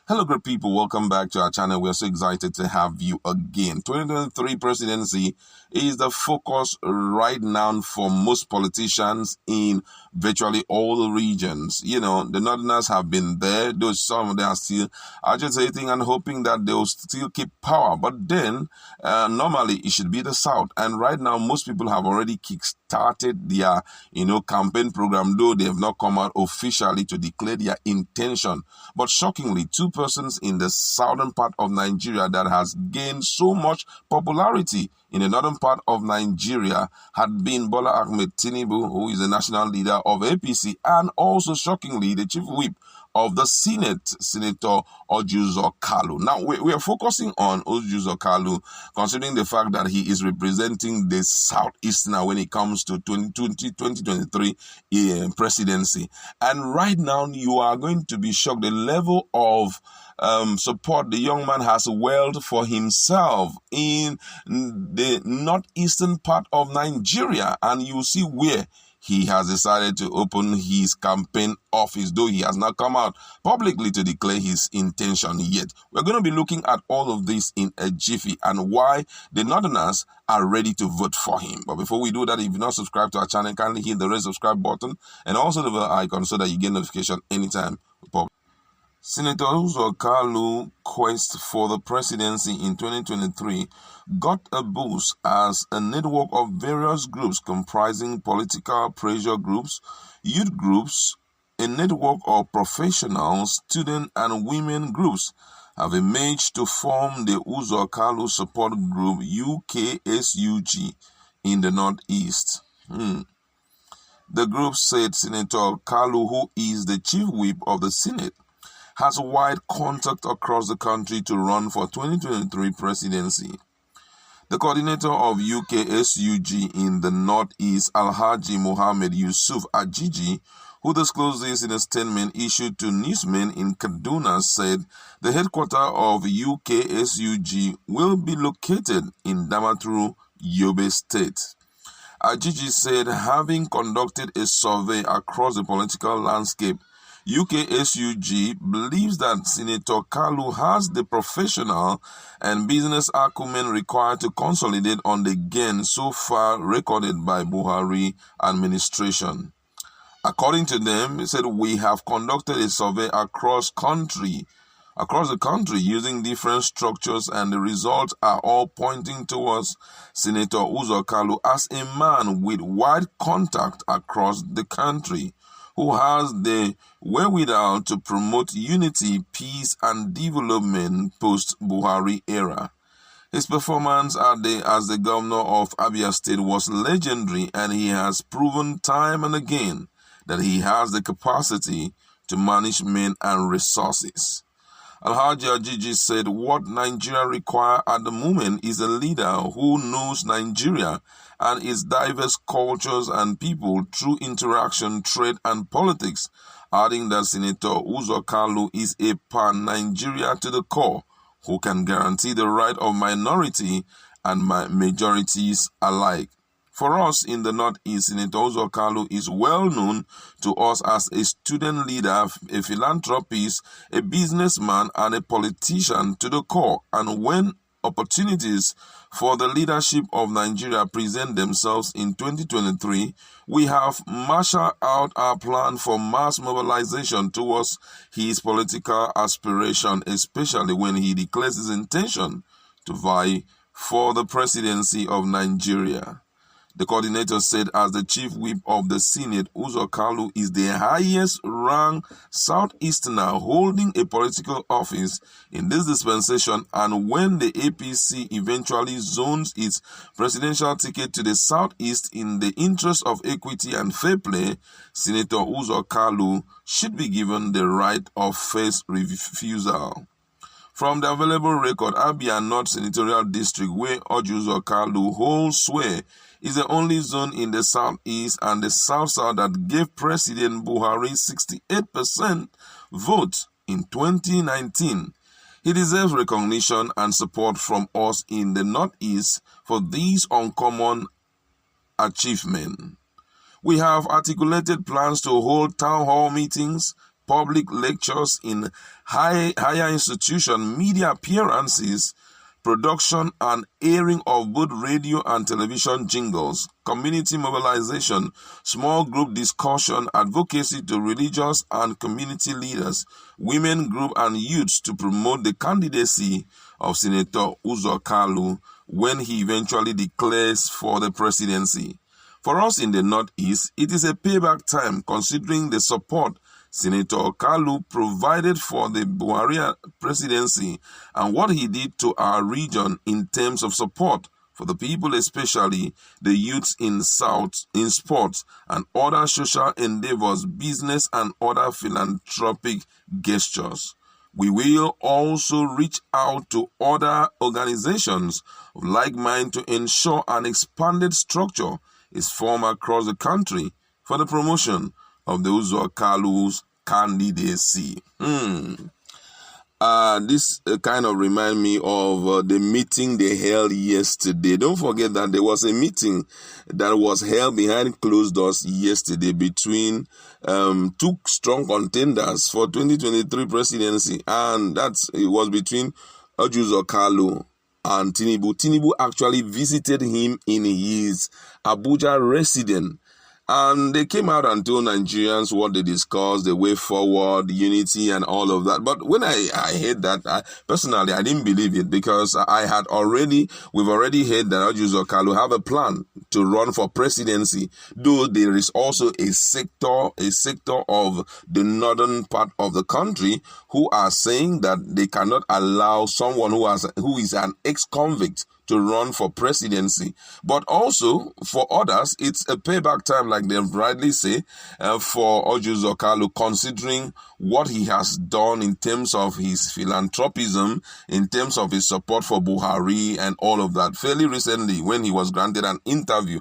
Hello, great people. Welcome back to our channel. We're so excited to have you again. 2023 presidency is the focus right now for most politicians in virtually all the regions. You know, the Northerners have been there, though some of them are still agitating and hoping that they'll still keep power. But then, normally it should be the South. And right now, most people have already kick-started their, campaign program, though they have not come out officially to declare their intention. But shockingly, two persons in the southern part of Nigeria that has gained so much popularity in the northern part of Nigeria had been Bola Ahmed Tinubu, who is the national leader of APC, and also shockingly the chief whip of the Senate, Senator Uzor Kalu. Now, we are focusing on Uzor Kalu, considering the fact that he is representing the Southeast now when it comes to 2023 presidency. And right now, you are going to be shocked the level of support the young man has welled for himself in the northeastern part of Nigeria. And you see where he has decided to open his campaign office, though he has not come out publicly to declare his intention yet. We're going to be looking at all of this in a jiffy and why the Northerners are ready to vote for him. But before we do that, if you're not subscribed to our channel, kindly hit the red subscribe button and also the bell icon so that you get notification anytime we publish. Senator Uzor Kalu's quest for the presidency in 2023 got a boost as a network of various groups comprising political pressure groups, youth groups, a network of professional, student and women groups have emerged to form the Uzor Kalu support group UKSUG in the Northeast. The group said Senator Kalu, who is the chief whip of the Senate, has wide contact across the country to run for 2023 presidency. The coordinator of UKSUG in the Northeast, Alhaji Mohammed Yusuf Ajiji, who disclosed this in a statement issued to newsmen in Kaduna, said the headquarters of UKSUG will be located in Damaturu, Yobe State. Ajiji said, having conducted a survey across the political landscape, UKSUG believes that Senator Kalu has the professional and business acumen required to consolidate on the gain so far recorded by Buhari administration. According to them, he said, we have conducted a survey across the country using different structures, and the results are all pointing towards Senator Uzor Kalu as a man with wide contact across the country, who has the wherewithal to promote unity, peace, and development post-Buhari era. His performance as the governor of Abia State was legendary, and he has proven time and again that he has the capacity to manage men and resources. Alhaji Ajiji said, what Nigeria requires at the moment is a leader who knows Nigeria and its diverse cultures and people through interaction, trade, and politics, adding that Senator Uzor Kalu is a pan-Nigeria to the core, who can guarantee the right of minority and majorities alike. For us in the Northeast, Senator Uzor Kalu is well known to us as a student leader, a philanthropist, a businessman, and a politician to the core. And when opportunities for the leadership of Nigeria present themselves in 2023, we have marshaled out our plan for mass mobilization towards his political aspiration, especially when he declares his intention to vie for the presidency of Nigeria. The coordinator said, as the chief whip of the Senate, Uzor Kalu is the highest ranked Southeasterner holding a political office in this dispensation, and when the APC eventually zones its presidential ticket to the Southeast in the interest of equity and fair play, Senator Uzor Kalu should be given the right of first refusal. From the available record, Abia North Senatorial District, where Uzor Kalu holds sway, is the only zone in the southeast and the south-south that gave President Buhari 68% vote in 2019. He deserves recognition and support from us in the northeast for these uncommon achievements. We have articulated plans to hold town hall meetings, public lectures in higher institution, media appearances, production and airing of both radio and television jingles, community mobilization, small group discussion, advocacy to religious and community leaders, women group and youths to promote the candidacy of Senator Uzor Kalu when he eventually declares for the presidency. For us in the Northeast, it is a payback time considering the support Senator Kalu provided for the Buhari presidency and what he did to our region in terms of support for the people, especially the youths in South, in sports and other social endeavors, business and other philanthropic gestures. We will also reach out to other organizations of like mind to ensure an expanded structure is formed across the country for the promotion of the Uzor Kalu's candidacy. This kind of remind me of the meeting they held yesterday. Don't forget that there was a meeting that was held behind closed doors yesterday between two strong contenders for 2023 presidency, and it was between Uzor Kalu and Tinubu. Tinubu actually visited him in his Abuja residence. And they came out and told Nigerians what they discussed, the way forward, unity and all of that. But when I heard that, personally, I didn't believe it because we've already heard that Uzor Kalu have a plan to run for presidency, though there is also a sector of the northern part of the country who are saying that they cannot allow someone who is an ex-convict to run for presidency. But also, for others, it's a payback time, like they rightly say, for Uzor Kalu, considering what he has done in terms of his philanthropism, in terms of his support for Buhari and all of that. Fairly recently, when he was granted an interview,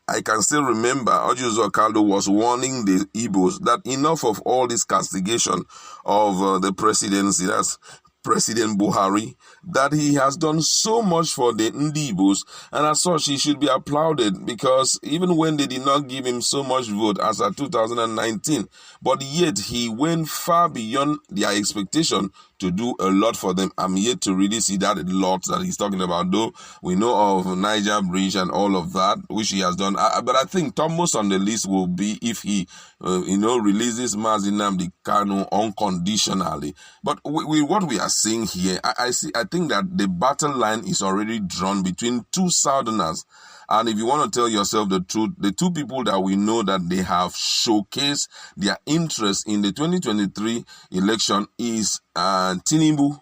I can still remember Uzor Kalu was warning the Igbos that enough of all this castigation of the presidency. That's President Buhari, that he has done so much for the Igbos, and as such he should be applauded, because even when they did not give him so much vote as at 2019, but yet he went far beyond their expectation to do a lot for them. I'm yet to really see that lot that he's talking about, though we know of Niger Bridge and all of that, which he has done. But I think topmost on the list will be if he, releases Mazi Nnamdi Kanu unconditionally. But with what we are seeing here, I think that the battle line is already drawn between two Southerners. And if you want to tell yourself the truth, the two people that we know that they have showcased their interest in the 2023 election is Tinubu.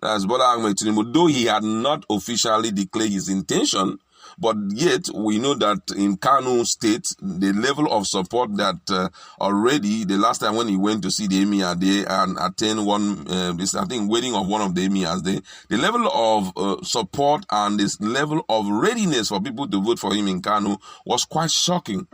That's Bola Ahmed Tinubu, though he had not officially declared his intention. But yet, we know that in Kano State, the level of support that already, the last time when he went to see the emir there and attend wedding of one of the emirs there, the level of support and this level of readiness for people to vote for him in Kano was quite shocking.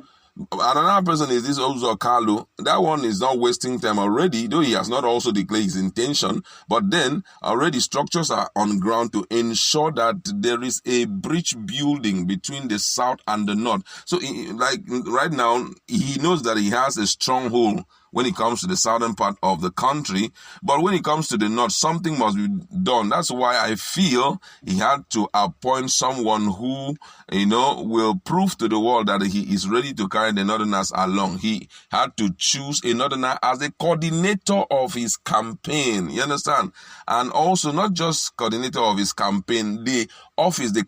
Another person is this Uzor Kalu. That one is not wasting time already, though he has not also declared his intention. But then already structures are on ground to ensure that there is a bridge building between the south and the north. So like right now, he knows that he has a stronghold when it comes to the southern part of the country. But when it comes to the north, something must be done. That's why I feel he had to appoint someone who, will prove to the world that he is ready to carry the northerners along. He had to choose a northerner as the coordinator of his campaign. You understand? And also not just coordinator of his campaign, the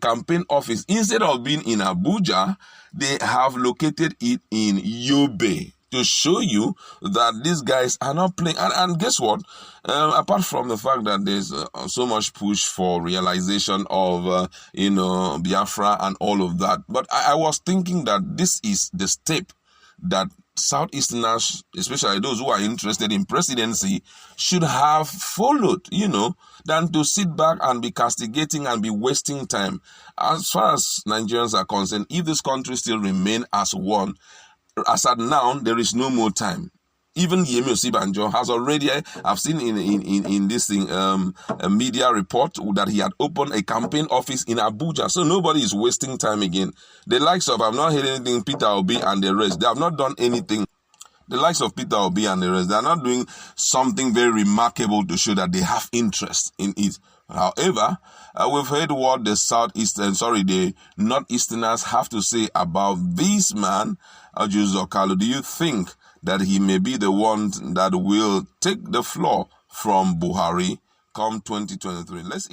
campaign office, instead of being in Abuja, they have located it in Yobe, to show you that these guys are not playing. And guess what? Apart from the fact that there's so much push for realization of, Biafra and all of that. But I was thinking that this is the step that Southeasterners, especially those who are interested in presidency, should have followed, than to sit back and be castigating and be wasting time. As far as Nigerians are concerned, if this country still remain as one, as at now, there is no more time. Even Yemi Osibanjo has already, I've seen in this thing, a media report that he had opened a campaign office in Abuja. So nobody is wasting time again. The likes of, I've not heard anything, Peter Obi and the rest, they have not done anything. The likes of Peter Obi and the rest, they are not doing something very remarkable to show that they have interest in it. However, we've heard what the Northeasterners have to say about this man, Uzor Kalu. Do you think that he may be the one that will take the floor from Buhari come 2023? Let's